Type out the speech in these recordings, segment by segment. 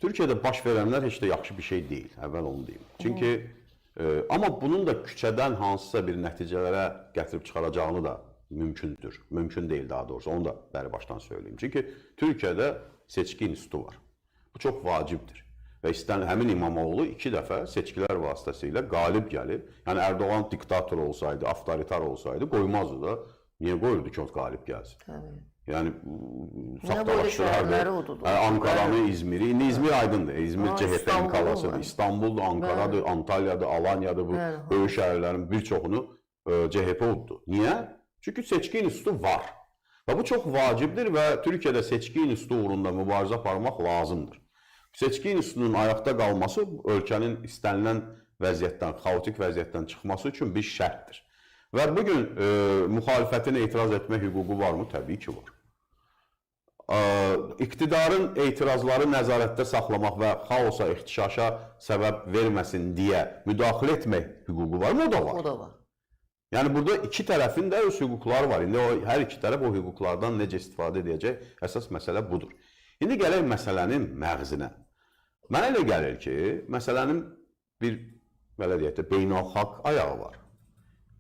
Türkiyədə baş verənlər heç də yaxşı bir şey deyil, əvvəl onu deyim. Çünki amma bunun da küçədən hansısa bir nəticələrə gətirib çıxaracağını da mümkündür. Mümkün deyil daha doğrusu, onu da bəri başdan söyleyeyim. Çünki Türkiyədə seçki institutu var. Bu çox vacibdir. Və həmin İmamoğlu 2 dəfə seçkilər vasitəsilə qalib gəlib. Yəni Erdoğan diktator olsaydı, avtoritar olsaydı qoymazdı da. Niyə qoyurdu ki, o qalib gəlsin? Təbii. Yəni saxtalaşdırardı. Ankaranı, İzmiri. İndi İzmir aydındır. İzmir CHP-nin kalasıdır. İstanbul'dur, Ankara'dır, Antalya'dır, Alanya'dır. Bu böyük şəhərlərin bir çoxunu CHP oldu. Niyə? Çünki seçki institutu var. Və bu çox vacibdir və Türkiyədə seçki institutu uğrunda mübarizə aparmaq lazımdır. Seçki institutunun ayaqda qalması ölkənin istənilən vəziyyətdən, xaotik vəziyyətdən çıxması üçün bir şərtdir. Və bugün müxalifətin etiraz etmə hüququ varmı? Təbii ki, var. İqtidarın etirazları nəzarətdə saxlamaq və xaosa, ixtişaşa səbəb verməsin deyə müdaxilə etmək hüququ varmı? O da var. O da var. Yəni burada iki tərəfin də öz hüquqları var. İndi hər iki tərəf o hüquqlardan necə istifadə edəcək? Əsas məsələ budur. İndi gələk məsələnin məğzinə. Mənə elə gəlir ki, məsələnin bir, belə deyək də, beynəlxalq ayağı var.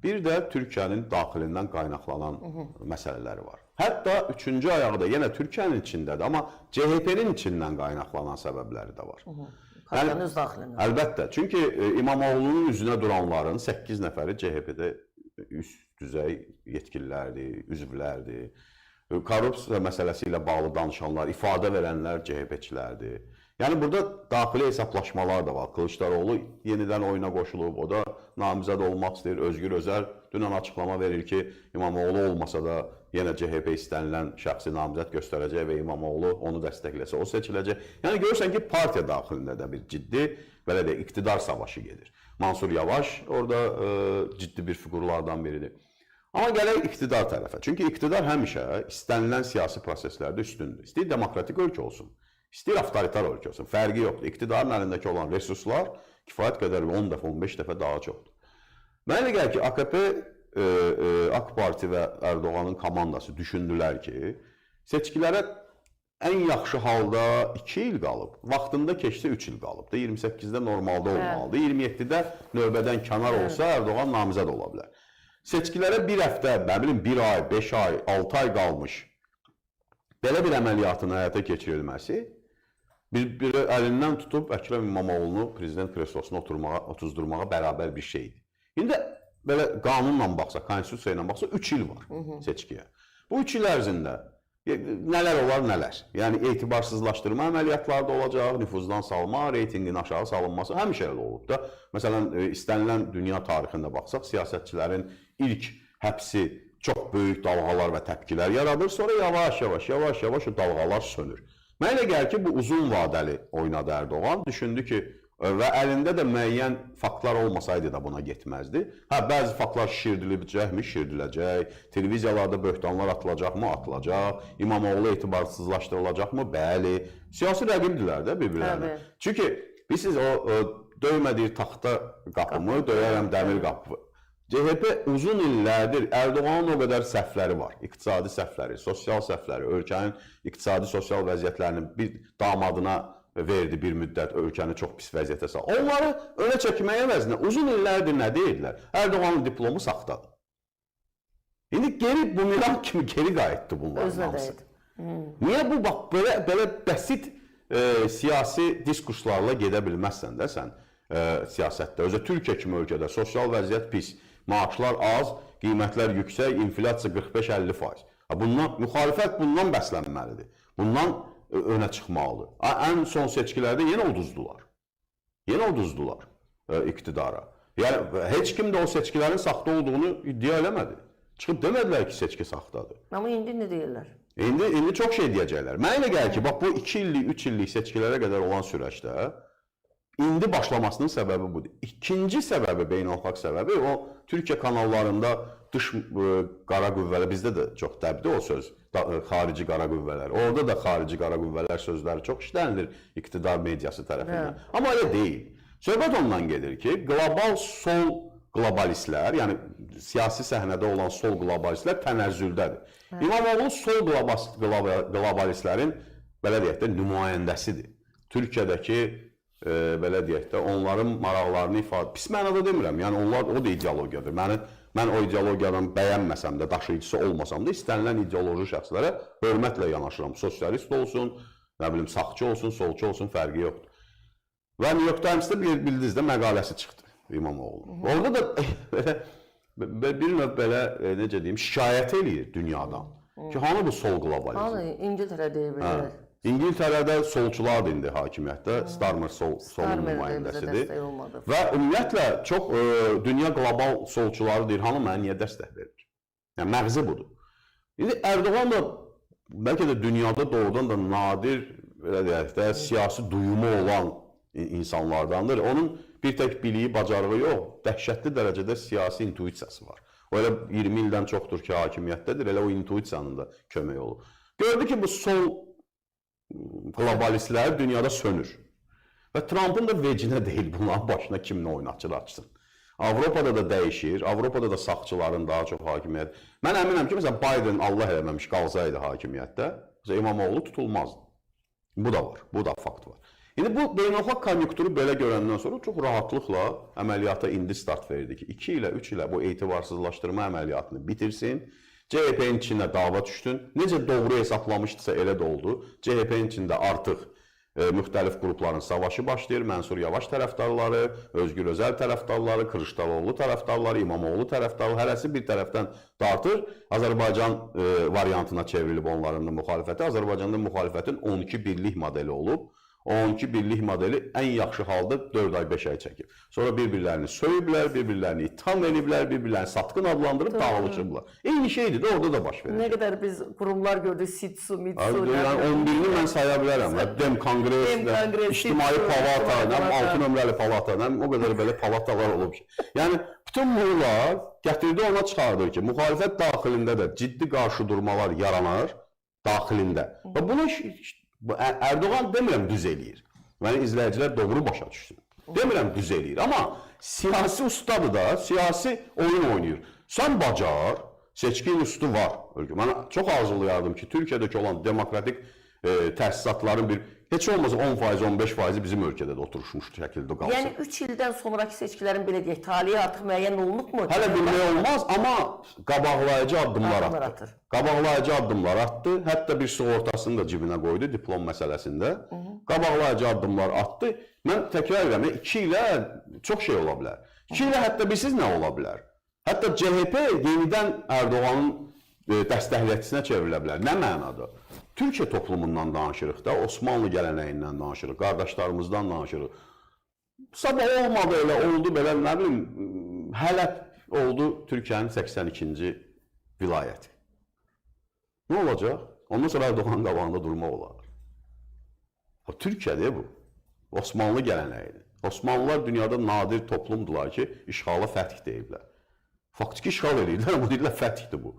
Bir də Türkiyənin daxilindən qaynaqlanan məsələləri var. Hətta üçüncü ayağı da yenə Türkiyənin içindədir, amma CHP-nin içindən qaynaqlanan səbəbləri də var. Partiyanın öz daxilindən. Əlbəttə, çünki İmamoğlu'nun üzünə duranların 8 nəfəri CHP-də üst düzey yetkililərdir, üzvlərdir. Korrupsiya məsələsi ilə bağlı danışanlar, ifadə verənlər CHP-çilərdir. Yəni burada daxili hesablaşmalar da var. Kılıçdaroğlu yenidən oyuna qoşulub, o da namizəd olmaq istəyir. Özgür Özel dünən açıqlama verir ki, İmamoğlu olmasa da yenə CHP istənilən şəxsi namizəd göstərəcək və İmamoğlu onu dəstəkləsə o seçiləcək. Yəni görürsən ki, partiya daxilində də bir ciddi, belə də iqtidar savaşı gedir. Mansur Yavaş orada ciddi bir figurlardan biridir. Amma gələk iqtidar tərəfə. Çünki iqtidar həmişə istənilən siyasi proseslərdə üstündür. İstəyir demokratik ölkə olsun, istəyir avtoritar ölkə olsun. Fərqi yoxdur. İqtidarın əlindəki olan resurslar kifayət qədər 10 dəfə, 15 dəfə daha çoxdur. Mənə gəlir ki, AKP, AK Parti və Erdoğanın komandası düşündülər ki, seçkilərə ən yaxşı halda 2 il qalıb, vaxtında keçsə 3 il qalıbdır. 28-də normalda olmalıdır. 27-də növbədən kənar olsa Erdoğan namizəd ola bilər. Seçkilərə bir həftə, nə bilim, 1 ay, 5 ay, 6 ay qalmış belə bir əməliyyatın həyata keçirilməsi bir əlindən tutub Əkrəm İmamoğlu'nu prezident kreslosuna otuzdurmağa bərabər bir şeydir. İndi belə qanunla baxsa, konstitusiya ilə baxsa 3 il var seçkiyə. Bu 3 il ərzində nələr olar, nələr? Yəni etibarsızlaşdırma əməliyyatları da olacaq, nüfuzdan salma, reytingin aşağı salınması həmişə elə olub da. Məsələn, istənilən dünya tarixində baxsaq, siyasətçilərin ilk həbsi çox böyük dalğalar və təpkilər yaradır, sonra yavaş-yavaş o dalğalar sönür. Mənə elə gəlir ki, bu uzun vadəli oynadı Erdoğan, düşündü ki, və əlində də müəyyən faktlar olmasaydı da buna getməzdi. Bəzi faktlar şişirdiləcəkmi? Şişirdiləcək. Televiziyalarda böhtanlar atılacaqmı? Atılacaq. İmamoğlu etibarsızlaşdırılacaqmı? Bəli. Siyasi rəqibdirlər də bir-birlərinə. Çünki bilirsiniz, o döymədiyi taxta qapımı, döyərəm dəmir qapı. CHP uzun illərdir Erdoğanın o qədər səhvləri var. İqtisadi səhvləri, sosial səhvləri, ölkənin iqtisadi sosial vəziyyətlərini bir damadına verdi bir müddət, ölkəni çox pis vəziyyətə saldı. Onları önə çəkməyə əvəzinə uzun illərdir nə deyirlər? Erdoğanın diplomu saxtadır. İndi geri bumerang kimi geri qayıtdı bunların hamısı. Niyə bu bax belə bəsit siyasi diskurslarla gedə bilməzsən də sən siyasətdə? Özə Türkiyə kimi ölkədə sosial vəziyyət pis, maaşlar az, qiymətlər yüksək, inflyasiya 45-50%. Müxalifət bundan bəslənməlidir. Bundan önə çıxmalıdır. Ən son seçkilərdə yenə uduzdular. Yenə uduzdular iqtidara. Yəni, heç kim də o seçkilərin saxta olduğunu iddia eləmədi. Çıxıb demədilər ki, seçki saxtadır. Amma indi nə deyirlər? İndi çox şey deyəcəklər. Mənə elə gəlir ki, bax bu 2 illik, 3 illik seçkilərə qədər olan süreçdə indi başlamasının səbəbi budur. İkinci səbəbi, beynəlxalq səbəbi, o Türkiyə kanallarında dış qara qüvvələr, bizdə də çox dəbdir o söz, xarici qara qüvvələr. Orada da xarici qara qüvvələr sözləri çox işlənilir iqtidar mediası tərəfindən. Amma elə deyil. Söhbət ondan gedir ki, qlobal sol qlobalistlər, yəni siyasi səhnədə olan sol qlobalistlər tənəzzüldədir. İmamoğlu sol qlobalistlərin, belə deyək də, nümayəndəsidir. Türkiyədəki belə deyək də onların maraqlarını ifadə pis mənada demirəm. Yəni onlar o da ideologiyadır. Mən o ideologiyadan bəyənməsəm də, daşıyıcısı olmasam da istənilən ideoloji şəxslərə hörmətlə yanaşıram. Sosialist olsun, nə bilim sağçı olsun, solçu olsun, fərqi yoxdur. Və New York Times-da bildiniz də məqaləsi çıxdı İmamoğlu. Orada da bir növ belə necə deyim, şikayət eləyir dünyadan. Ki hanı bu sol qlobalizm? Hanı İngiltərə deyir. İngiltərədə solçular indi hakimiyyətdə, Starmer solun nümayəndəsidir. Və ümumiyyətlə çox dünya qlobal solçuları deyir, hanı mənə niyə dəstək verir? Yəni məğzi budur. İndi Erdoğan da bəlkə də dünyada doğrudan da nadir belə deyək də siyasi duyumu olan insanlardandır. Onun bir tək biliyi, bacarığı yox, dəhşətli dərəcədə siyasi intuisiyası var. O elə 20 ildən çoxdur ki, hakimiyyətdədir, elə o intuisiyanın da kömək olur. Gördü ki, bu sol qlobalistlər dünyada sönür. Və Trump'ın da vecinə deyil bunların başına kiminə oynatçı açsın. Avropada da dəyişir, Avropada da sağçıların daha çox hakimiyyət. Mən əminəm ki, məsələn, Biden Allah eləməmiş qalsaydı hakimiyyətdə, İmamoğlu tutulmazdı. Bu da var, bu da fakt var. İndi bu beynəlxalq konjunkturu belə görəndən sonra çox rahatlıqla əməliyyata indi start verdi ki, 2 ilə 3 ilə bu etibarsızlaşdırma əməliyyatını bitirsin. CHP-nin içində dava düşdün. Necə doğru hesaplamışdısa elə də oldu. CHP-nin içində artıq müxtəlif qrupların savaşı başlayır. Mənsur Yavaş tərəfdarları, Özgür Özel tərəfdarları, Kılıçdaroğlu tərəfdarları, İmamoğlu tərəfdarları, hərəsi bir tərəfdən dartır. Azərbaycan variantına çevrilib onların da müxalifəti. Azərbaycanda müxalifətin 12 birlik modeli olub. O 12 birlik modeli ən yaxşı halda 4 ay, 5 ay çəkib. Sonra bir-birlərini söyüblər, bir-birlərini itham ediblər, bir-birlərini satqın adlandırıb dağılışıblar. Eyni şeydir də orada da baş verir. Nə qədər biz qurumlar gördük, SİTSU, MİTSU. Yəni 11-ni mən saya bilərəm. Dem Konqres, İctimai Palata, altı nömrəli palata, o qədər belə palatalar olub ki. Yəni bütün bunlar gətirdi ona çıxardır ki, müxalifət daxilində də ciddi qarşıdurmalar yaranar daxilində. Və buna Erdoğan demirəm düz eləyir. Yəni izləyicilər doğru başa düşsün. Demirəm düz eləyir, amma siyasi ustadır da, siyasi oyun oynayır. Sən bacar, seçkin üstü var. Mən çox arzulayardım ki, Türkiyədəki olan demokratik təsisatların heç olmasa 10%, 15% bizim ölkədə də oturuşmuş şəkildə qalsın. Yəni 3 ildən sonraki seçkilərin belə deyək, taliyi artıq müəyyən olunubmu? Hələ bilmək olmaz, amma qabaqlayıcı addımlar attı. Qabaqlayıcı addımlar attı. Hətta bir sığortasını da cibinə qoydu diplom məsələsində. Qabaqlayıcı addımlar attı. Mən təkrar edirəm, 2 ilə çox şey ola bilər. 2 ilə hətta bilsiz nə ola bilər? Hətta CHP yenidən Erdoğanın dəstəkləyicinə çevrilə bilər. Nə mənada? Türkiyə toplumundan danışırıq da, Osmanlı gələnəyindən danışırıq, qardaşlarımızdan danışırıq. Sabah olmadı elə, oldu belə, nə bilim, Hələb oldu Türkiyənin 82-ci vilayəti. Nə olacaq? Ondan sonra Erdoğanın qabağında durmaq olar. Türkiyədir bu. Osmanlı gələnəyidir. Osmanlılar dünyada nadir toplumdular ki, işğala fəth deyiblər. Faktiki işğal edirlər, amma deyirlər fəthdir bu.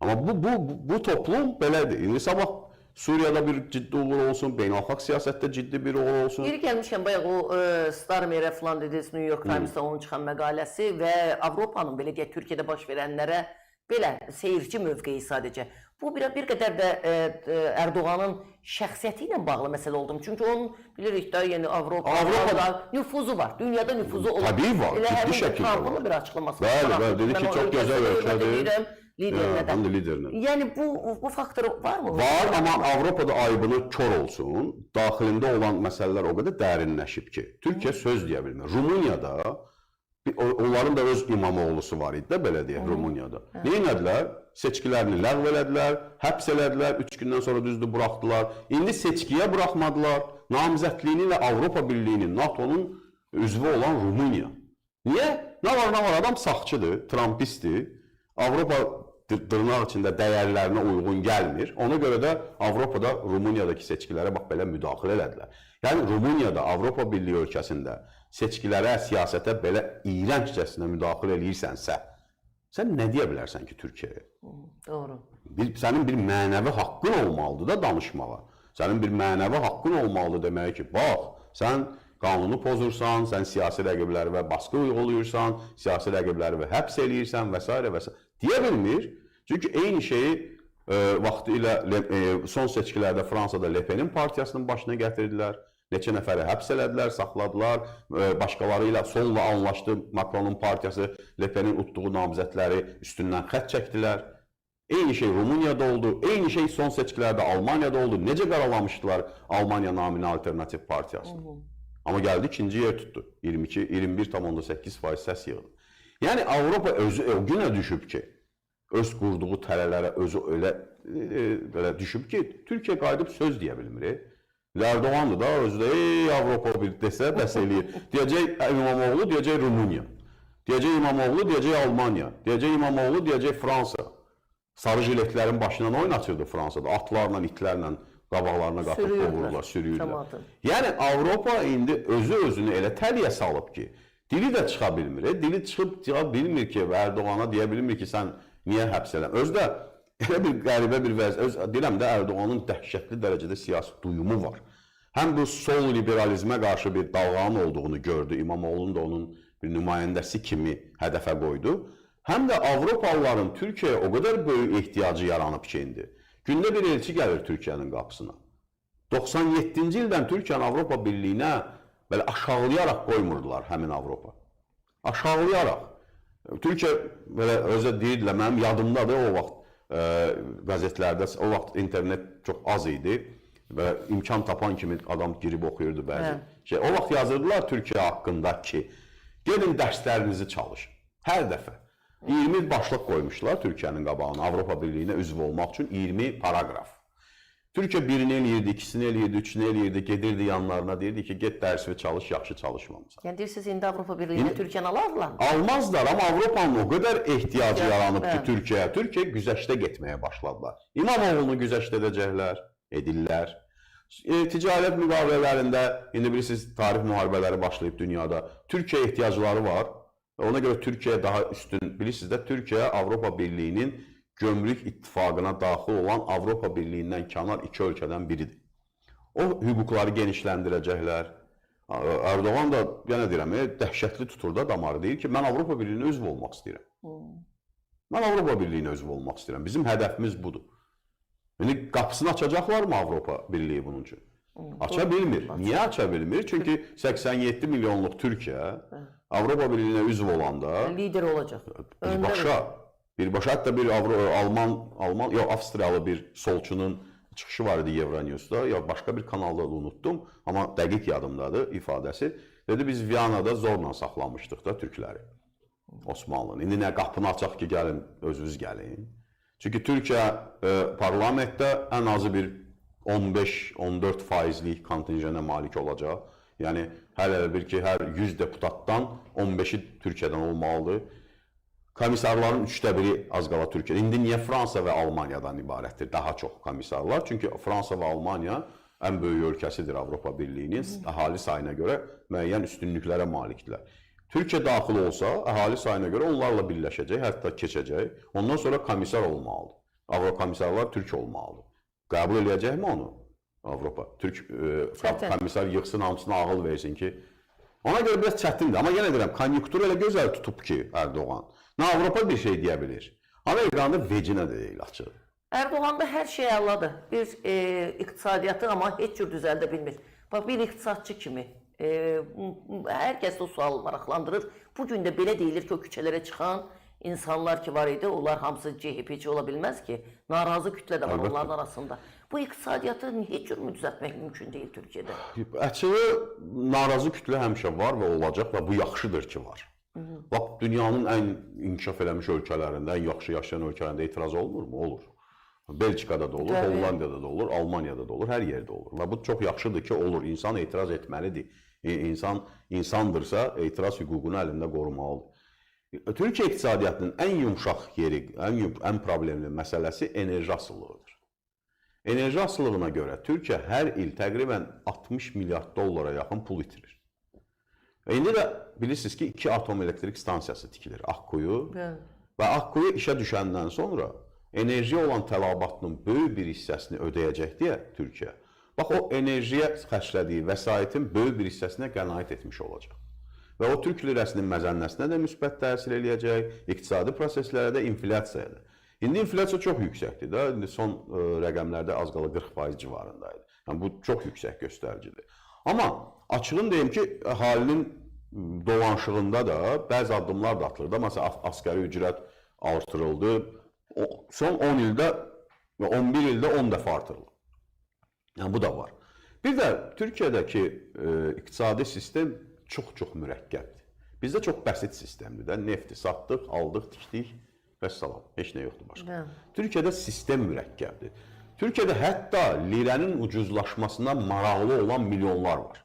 Amma bu toplum belədir. İndi sabah Suriyada bir ciddi uğur olsun, beynəlxalq siyasətdə ciddi bir uğur olsun. Yeri gəlmişkən, bayaq o Starmer'ə falan dediniz, New York Times'da onun çıxan məqaləsi və Avropanın belə deyək, Türkiyədə baş verənlərə belə seyirci mövqeyi sadəcə. Bu bir qədər də Erdoğanın şəxsiyyəti ilə bağlı məsələ oldu. Çünki onun bilirik də, yəni Avropada nüfuzu var, dünyada nüfuzu olur. Tabii var, ciddi şəkildə var. Trump'ın bir açıqlaması var. Bəli, dedi ki, çox gözəl ölkədir. Liderinə. Yəni bu faktor varmı? Var, amma Avropada ayıbını kör olsun, daxilində olan məsələlər o qədər dərinləşib ki, Türkiyə söz deyə bilmir. Rumuniyada, onların da öz İmamoğlusu var idi də, belə deyək, Rumuniyada. Neynədilər? Seçkilərini ləğv elədilər, həbs elədilər, 3 gündən sonra düzdür buraxdılar. İndi seçkiyə buraxmadılar, namizədliyini ilə Avropa Birliyinin, NATO'nun üzvü olan Rumuniya. Niyə? Nə var, adam sağçıdır, Trumpistdir. Avropa dırnaq içində dəyərlərinə uyğun gəlmir. Ona görə də Avropada Rumuniyadakı seçkilərə bax belə müdaxilə elədilər. Yəni Rumuniyada, Avropa Birliyi ölkəsində seçkilərə, siyasətə belə iyrənccəsinə müdaxilə eləyirsənsə, sən nə deyə bilərsən ki Türkiyəyə? Doğru. Sənin bir mənəvi haqqın olmalıdır da danışmağa. Sənin bir mənəvi haqqın olmalıdır demək ki, bax, sən qanunu pozursan, sən siyasi rəqibləri və baskı uyğulayırsan, siyasi rəqibləri və həbs eləyirsən və s. və s. Deyə bilmir. Çünki eyni şeyi Vaxtilə son seçkilərdə Fransada Le Penin partiyasının başına gətirdilər. Neçə nəfəri həbs elədilər, saxladılar. Başqaları ilə solla anlaşdı. Macronun partiyası Le Penin utduğu namizədləri üstündən xətt çəkdilər. Eyni şey Rumuniyada oldu. Eyni şey son seçkilərdə Almaniyada oldu. Necə qaralamışdılar Almaniya namini alternativ partiyasını. Amma gəldi ikinci yer tutdu. 21,8% səs yığdı. Yəni Avropa özü o günə düşüb ki, öz qurduğu tələlərə özü elə düşüb ki, Türkiyə qayıdıb söz deyə bilmir. Erdoğandır da, özü də ey Avropa bir desə bəs eləyir. Deyəcək İmamoğlu, deyəcək Rumuniya. Deyəcək İmamoğlu, deyəcək Almaniya. Deyəcək İmamoğlu, deyəcək Fransa. Sarı jiletlərin başından oynatırdı Fransada. Atlarla, itlərlə qabaqlarına qatıb qovururlar, sürüyürlər. Yəni Avropa indi özünü elə təliyə salıb ki, dili də çıxa bilmir. Dili çıxıb çıxa bilmir ki, Erdoğana deyə bilmir ki, sən niyə həbs eləm? Özü də elə bir qəribə bir vəziyyət. Deyirəm də Erdoğanın dəhşətli dərəcədə siyasi duyumu var. Həm bu sol liberalizmə qarşı bir dalğanın olduğunu gördü. İmamoğlu'nun da onun bir nümayəndəsi kimi hədəfə qoydu. Həm də Avropalıların Türkiyəyə o qədər böyük ehtiyacı yaranıb ki, indi. Gündə bir elçi gəlir Türkiyənin qapısına. 97-ci ildən Türkiyənin Avropa Birliyinə belə aşağılayaraq qoymurdular həmin Avropa. Aşağılayaraq. Türkiyə belə özə deyirdilər, mənim yadımdadır o vaxt qəzetlərdə, o vaxt internet çox az idi və imkan tapan kimi adam girib oxuyurdu bəzi. O vaxt yazırdılar Türkiyə haqqında ki, gelin dərslərinizi çalışın. Hər dəfə. 20 başlıq qoymuşlar Türkiyənin qabağına Avropa Birliyinə üzv olmaq üçün 20 paragraf. Türkiyə birini eləyirdi, ikisini eləyirdi, üçünü eləyirdi, gedirdi yanlarına, deyirdi ki, get dərsini çalış, yaxşı çalışmamısan. Yəni deyirsiniz, indi Avropa Birliyinə Türkiyəni alarlar mı? Almazlar, amma Avropanın o qədər ehtiyacı yaranıb ki, Türkiyəyə. Türkiyə güzəştə getməyə başladılar. İmamoğlu'nu güzəşt edəcəklər, edirlər. Ticarət müqavilələrində, indi bilirsiniz, tarix müharibələri başlayıb dünyada. Türkiyə ehtiyacları var. Ona görə Türkiyə daha üstün, bilirsiniz də, Türkiyə Avropa Birliyinin gömrük ittifaqına daxil olan Avropa Birliyindən kənar iki ölkədən biridir. O hüquqları genişləndirəcəklər. Erdoğan da, yenə deyirəm, dəhşətli tutur da damarı, deyir ki, mən Avropa Birliyinə üzv olmaq istəyirəm. Mən Avropa Birliyinə üzv olmaq istəyirəm. Bizim hədəfimiz budur. İndi qapısını açacaqlarmı Avropa Birliyi bunun üçün? Aça bilmir. Niyə aça bilmir? Çünki 87 milyonluq Türkiyə Avropa Birliyinə üzv olanda lider olacaq. Birbaşa hətta bir Avstriyalı bir solçunun çıxışı var idi Euronews'da, ya başqa bir kanalda da unuttum, amma dəqiq yadımdadır ifadəsi. Dedi, biz Viyanada zorla saxlamışdıq da türkləri, Osmanlının. İndi nə qapını açaq ki, gəlin, özünüz gəlin. Çünki Türkiyə parlamentdə ən azı bir 15-14%lik kontinjənə malik olacaq. Yəni, hələ bir ki, hər 100 deputatdan 15-i Türkiyədən olmalıdır. Komissarların 1/3 az qala Türkiyədə. İndi niyə Fransa və Almaniyadan ibarətdir daha çox komissarlar? Çünki Fransa və Almaniya ən böyük ölkəsidir Avropa Birliyinin. Əhali sayına görə müəyyən üstünlüklərə malikdirlər. Türkiyə daxil olsa, əhali sayına görə onlarla birləşəcək, hətta keçəcək. Ondan sonra komissar olmalıdır. Avropa komissarlar Türk olmalıdır. Qəbul eləyəcəkmi onu? Avropa. Türk komissar yığsın, hamısına ağıl versin ki. Ona görə biraz çətindir. Amma yenə deyirəm, konjunktur elə gözəl tutub ki, Erdoğan. Nə Avropa bir şey deyə bilir. Amerikanın vecinə də deyil, açıq. Erdoğan'da hər şey əladır. Bir iqtisadiyyatı amma heç cür düzəldə bilmir. Bax, bir iqtisadçı kimi hər kəs o sualı maraqlandırır. Bugün də belə deyilir ki, o küçələrə çıxan insanlar ki var idi, onlar hamısı CHP'ci ola bilməz ki. Narazı kütlə də var onların arasında. Bu iqtisadiyyatı heç cür düzəltmək mümkün deyil Türkiyədə. Açığı, narazı kütlə həmişə var və olacaq və bu yaxşıdır ki var. Bax, dünyanın ən inkişaf eləmiş ölkələrində, ən yaxşı yaşayan ölkələrində etiraz olmurmu? Olur. Belçikada da olur, Hollandiyada da olur, Almaniyada da olur, hər yerdə olur. Və bu çox yaxşıdır ki, olur. İnsan etiraz etməlidir. İnsan insandırsa, etiraz hüququnu əlində qorumalıdır. Türkiyə iqtisadiyyatının ən yumşaq yeri, ən problemli məsələsi enerji asılılığıdır. Enerji asılılığına görə Türkiyə hər il təqribən 60 milyard dollara yaxın pul itirir. İndi də bilirsiniz ki, 2 atom elektrik stansiyası tikilir, Akkuyu. Və Akkuyu işə düşəndən sonra enerjiyə olan tələbatının böyük bir hissəsini ödəyəcək deyə Türkiyə. Bax, o enerjiyə xərclədiyi vəsaitin böyük bir hissəsinə qənaət etmiş olacaq. Və o Türk lirəsinin məzənnəsinə də müsbət təsir eləyəcək, iqtisadi proseslərə də, inflyasiyaya da. İndi inflyasiya çox yüksəkdir də. İndi son rəqəmlərdə az qala 40% civarındaydı. Yəni bu çox yüksək göstəricidir. Amma açığın deyim ki, əhalinin dolanışığında da bəzi addımlar da atılır da. Məsələn, asgari ücret artırıldı. Son 10 ildə, 11 ildə 10 dəfə artırılır. Yəni bu da var. Bir də Türkiyədəki iqtisadi sistem çox mürəkkəbdir. Bizdə çox bəsit sistemdir də. Nefti satdıq, aldıq, tikdik və salam. Heç nə yoxdur başqa. Türkiyədə sistem mürəkkəbdir. Türkiyədə hətta lirənin ucuzlaşmasına maraqlı olan milyonlar var.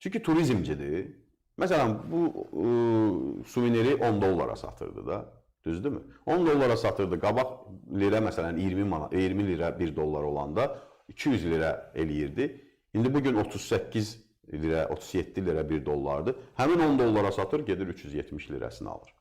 Çünki turizmcidir. Məsələn, bu suveniri 10 dollara satırdı da. Düzdürmü? 10 dollara satırdı. Qabaq lirə məsələn 20 lirə 1 dollar olanda 200 lirə eləyirdi. İndi bugün 38 lirə, 37 lirə 1 dollardır. Həmin 10 dollara satır, gedir 370 lirəsini alır.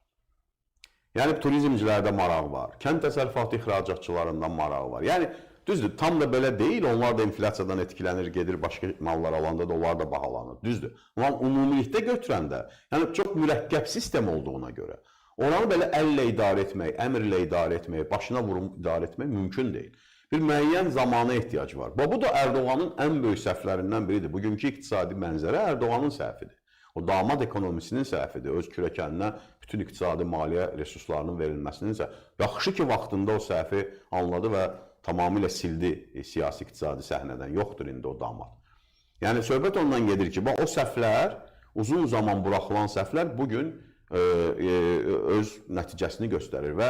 Yəni turizmcilərdə maraq var. Kənd təsərrüfatı ixracatçılarından maraq var. Yəni düzdür, tam da belə deyil. Onlar da inflyasiyadan etkilənir, gedir başqa mallar alanda da onlar da bahalanır. Düzdür. Amma ümumilikdə götürəndə, yəni çox mürəkkəb sistem olduğuna görə oranı belə əllə idarə etmək, əmrlə idarə etmək, başına vurum idarə etmək mümkün deyil. Bir müəyyən zamana ehtiyac var. Bu da Ərdoğanın ən böyük səhvlərindən biridir. Bugünkü iqtisadi mənzərə Ərdoğanın səhvidir. O damad ekonomisinin səhvidir. Öz kürəkəninə bütün iqtisadi maliyyə resurslarının verilməsinin səhvidir. Yaxşı ki, vaxtında o səhvi anladı və tamamilə sildi siyasi iqtisadi səhnədən. Yoxdur indi o damad. Yəni, söhbət ondan gedir ki, o səhvlər, uzun zaman buraxılan səhvlər bugün öz nəticəsini göstərir və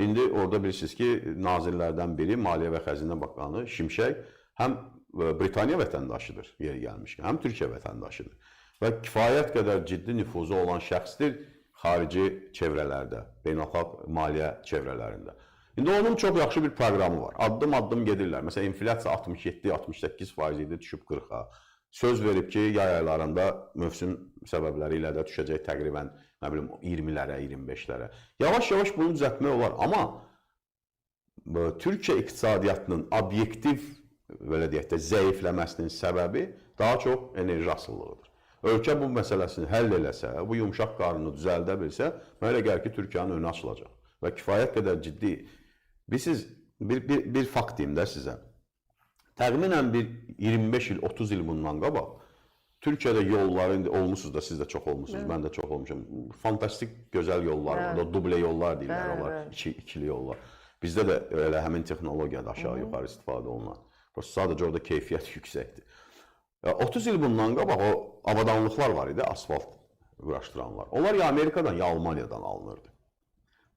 indi orada bilirsiniz ki, nazirlərdən biri, Maliyyə və Xəzinə Bakanı Şimşək həm Britaniya vətəndaşıdır yeri gəlmişkən, həm Türkiyə vətəndaşıdır. Və kifayət qədər ciddi nüfuzu olan şəxsdir xarici çevrələrdə, beynəlxalq maliyyə çevrələrində. İndi onun çox yaxşı bir proqramı var. Addım-addım gedirlər. Məsələn, inflyasiya 67-68% idi, düşüb 40-a. Söz verib ki, yay aylarında mövsüm səbəbləri ilə də düşəcək təqribən 20-lərə, 25-lərə. Yavaş-yavaş bunu düzəltmək olar. Amma Türkiyə iqtisadiyyatının obyektiv, belə deyək də, zəifləməsinin səbəbi daha çox enerji asıllığıdır. Ölkə bu məsələsini həll eləsə, bu yumşaq qarnını düzəldə bilsə, mənə elə gəlir ki, Türkiyənin önü açılacaq. Və kifayət qədər ciddi. Bilirsiniz, bir fakt deyim də sizə. Təxminən bir 25 il, 30 il bundan qabaq Türkiyədə yolları, indi olmuşsunuz da, siz də çox olmuşsunuz, mən də çox olmuşum. Fantastik, gözəl yollar var, duble yollar deyirlər, onlar ikili yollar. Bizdə də elə həmin texnologiyada aşağı-yuxarı istifadə olunan. Sadəcə orada keyfiyyət yüksəkdir. 30 il bundan qabaq o avadanlıqlar var idi, asfalt quraşdıranlar. Onlar ya Amerikadan, ya Almaniyadan alınırdı.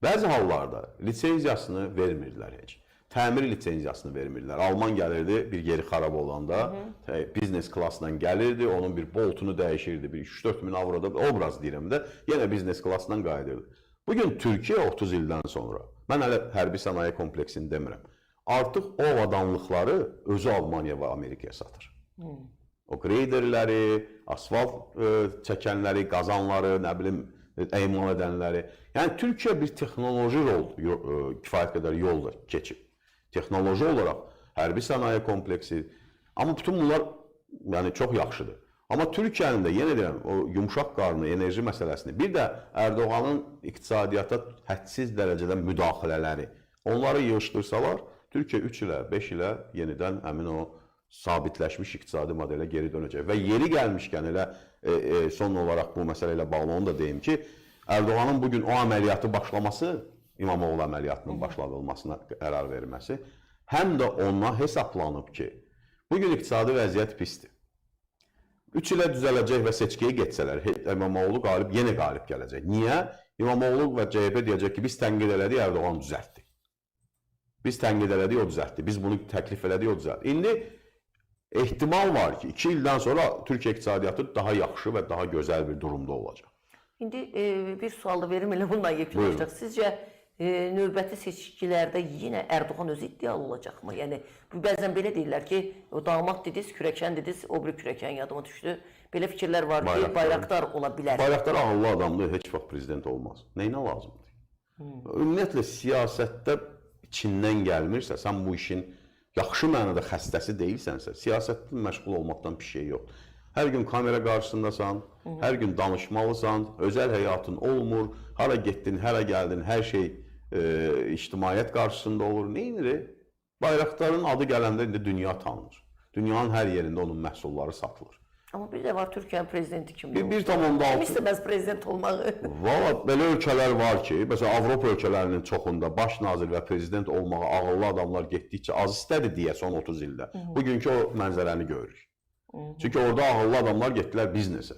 Bəzi hallarda lisenziyasını vermirdilər heç. Təmir lisenziyasını vermirlər. Alman gəlirdi, bir yeri xarab olanda, biznes klassından gəlirdi, onun bir boltunu dəyişirdi, bir 3-4 min avroda, obraz deyirəm də, yenə biznes klassından qayıdırdı. Bugün Türkiyə 30 ildən sonra, mən hələ hərbi sənaye kompleksini demirəm, artıq o avadanlıqları özü Almaniya və Amerikaya satır. O greyderləri, asfalt çəkənləri, qazanları, nə bilim, əymal edənləri. Yəni, Türkiyə bir texnoloji kifayət qədər yol keçib. Texnoloji olaraq hərbi sənaye kompleksi. Amma bütün bunlar çox yaxşıdır. Amma Türkiyənin də, yenə deyirəm, o yumşaq qarnı, enerji məsələsini, bir də Ərdoğanın iqtisadiyyata hədsiz dərəcədə müdaxilələri, onları yığışdırsalar, Türkiyə 3 ilə, 5 ilə yenidən həmin o sabitləşmiş iqtisadi modelə geri dönəcək. Və yeri gəlmişkən elə son olaraq bu məsələ ilə bağlı onu da deyim ki, Ərdoğanın bugün o əməliyyatı başlaması, İmamoğlu əməliyyatının başladılmasına qərar verməsi, həm də ona hesablanıb ki, bugün iqtisadi vəziyyət pisdir. 3 ilə düzələcək və seçkiyə getsələr, İmamoğlu yenə qalib gələcək. Niyə? İmamoğlu və CHP deyəcək ki, biz tənqid elədik, Ərdoğan düzəltdi. Biz tənqid elədik, o düzəltdi. Biz bunu təklif elədik, o düzəltdi. İndi ehtimal var ki, 2 ildən sonra Türkiyə iqtisadiyyatı daha yaxşı və daha gözəl bir durumda olacaq. İndi bir sual da verim, elə bununla yekunlaşacaq. Sizcə növbəti seçkilərdə yenə Ərdoğan özü iddialı olacaqmı? Yəni, bəzən belə deyirlər ki, o damat dediniz, kürəkən dediniz, o bir kürəkən yadıma düşdü. Belə fikirlər var ki, Bayraktar ola bilər. Bayraktar ağıllı adamdır, heç vaxt prezident olmaz. Nəyinə lazımdır? Ümumiyyətlə, siyasətdə içindən gəlmirsə, sən bu işin yaxşı mənada xəstəsi deyilsənsə, siyasətlə məşğul olmaqdan bir şey yoxdur. Hər gün kamera qarşısındasan, hər gün danışmalısan, özəl həyatın olmur, hara getdin, hara gəldin, hər şey ictimaiyyət qarşısında olur. Neynir? Bayraktarın adı gələndə indi dünya tanınır. Dünyanın hər yerində onun məhsulları satılır. Amma bir də var Türkiyənin prezidenti kimi. 1,6 Kim istəməz prezident olmağı? Valla belə ölkələr var ki, məsələn Avropa ölkələrinin çoxunda baş nazir və prezident olmağa ağıllı adamlar getdikcə az istədi deyə son 30 ildə. Bugünkü o mənzərəni görürük. Çünki orada ağıllı adamlar getdilər biznesə.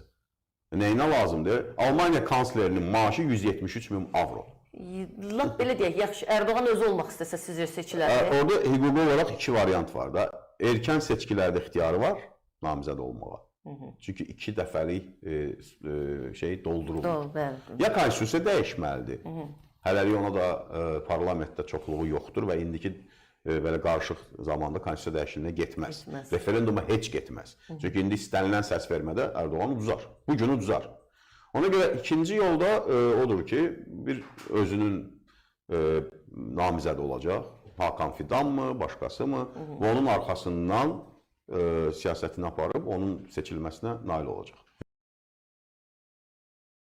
Nəyinə lazımdır? Almaniya kanslerinin maaşı 173.000 avro. Lap belə deyək, yaxşı, Erdoğan özü olmaq istəsə sizcə seçilərdi? Orada hüquqi olaraq iki variant var da. Erkən seçkilərdə ixtiyarı var namizəd olmağa. Çünki 2 dəfəlik şey doldurulur. Ya konstitusiya dəyişməlidir. Hələlik ona da parlamentdə çoxluğu yoxdur və indiki belə qarışıq zamanda konstitusiya dəyişikliyə getməz. Referenduma heç getməz. Çünki indi istənilən səs vermədə Erdoğan uduzar. Bu gün uduzar. Ona görə ikinci yolda odur ki, bir özünün namizəd olacaq. Hakan Fidan mı, başqası mı? Və onun arxasından siyasətini aparıb onun seçilməsinə nail olacaq.